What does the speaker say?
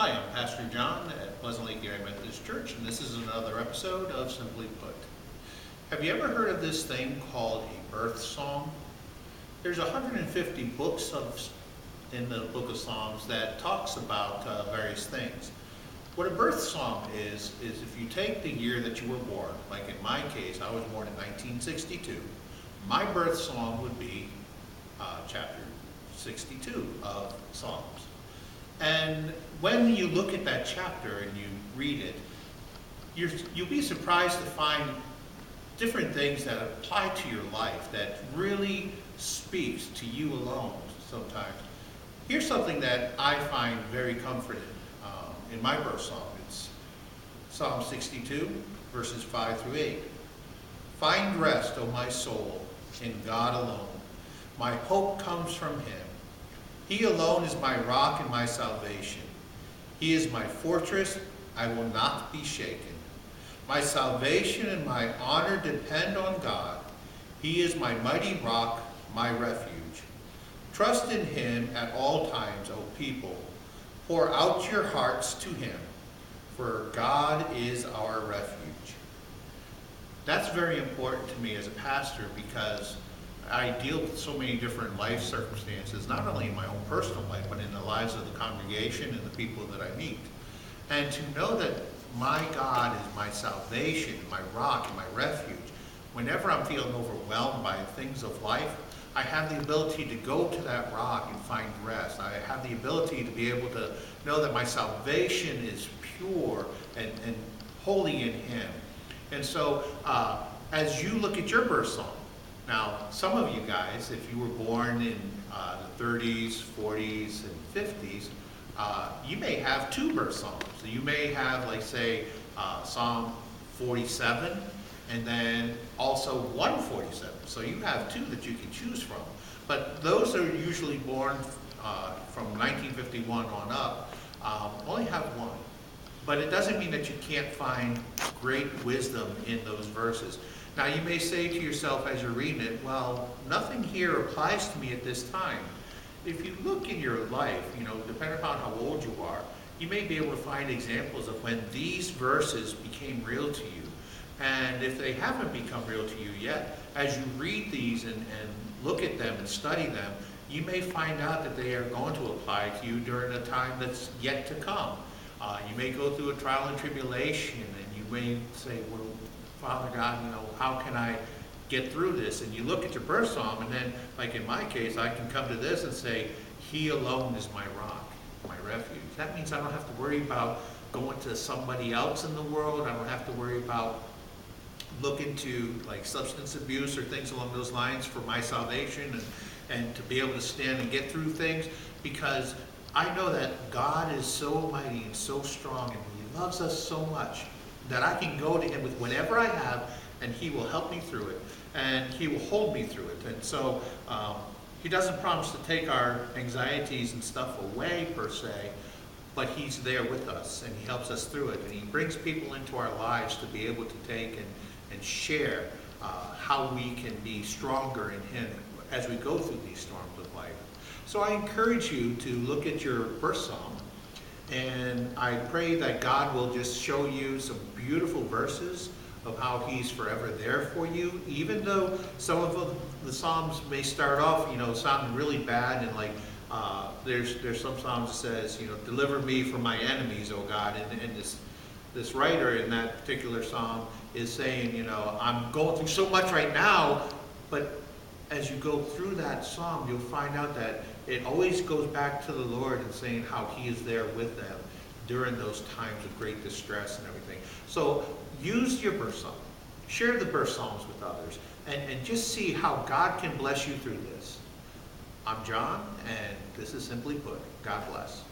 Hi, I'm Pastor John at Pleasant Lake Area Methodist Church, and this is another episode of Simply Put. Have you ever heard of this thing called a birth song? There's 150 books in the book of Psalms that talks about various things. What a birth song is if you take the year that you were born, like in my case, I was born in 1962, my birth song would be chapter 62 of Psalms. And when you look at that chapter and you read it, you'll be surprised to find different things that apply to your life that really speaks to you alone sometimes. Here's something that I find very comforting in my birth song. It's Psalm 62, verses 5 through 8. Find rest, O my soul, in God alone. My hope comes from Him. He alone is my rock and my salvation. He is my fortress, I will not be shaken. My salvation and my honor depend on God. He is my mighty rock, my refuge. Trust in Him at all times, O people. Pour out your hearts to Him, for God is our refuge. That's very important to me as a pastor because I deal with so many different life circumstances, not only in my own personal life, but in the lives of the congregation and the people that I meet. And to know that my God is my salvation, my rock, and my refuge, whenever I'm feeling overwhelmed by things of life, I have the ability to go to that rock and find rest. I have the ability to be able to know that my salvation is pure and holy in Him. And so as you look at your birth song, now, some of you guys, if you were born in the 30s, 40s, and 50s, you may have two birth songs. So you may have, like, say, Psalm 47, and then also 147. So you have two that you can choose from. But those that are usually born from 1951 on up only have one. But it doesn't mean that you can't find great wisdom in those verses. Now you may say to yourself as you're reading it, well, nothing here applies to me at this time. If you look in your life, depending upon how old you are, you may be able to find examples of when these verses became real to you. And if they haven't become real to you yet, as you read these and look at them and study them, you may find out that they are going to apply to you during a time that's yet to come. You may go through a trial and tribulation, and you may say, well, Father God, how can I get through this? And you look at your birth psalm, and then, like in my case, I can come to this and say, He alone is my rock, my refuge. That means I don't have to worry about going to somebody else in the world. I don't have to worry about looking to like substance abuse or things along those lines for my salvation and to be able to stand and get through things, because I know that God is so mighty and so strong, and He loves us so much that I can go to Him with whatever I have, and He will help me through it, and He will hold me through it. And so He doesn't promise to take our anxieties and stuff away per se, but He's there with us, and He helps us through it, and He brings people into our lives to be able to take and share how we can be stronger in Him as we go through these storms of life. So I encourage you to look at your birth psalm, and I pray that God will just show you some beautiful verses of how He's forever there for you, even though some of the Psalms may start off, sounding really bad, and like there's some Psalms that says, deliver me from my enemies, O God, and this writer in that particular Psalm is saying, I'm going through so much right now, but as you go through that Psalm, you'll find out that it always goes back to the Lord and saying how He is there with them during those times of great distress and everything. So use your birth psalm. Share the birth psalms with others, and just see how God can bless you through this. I'm John, and this is Simply Put. God bless.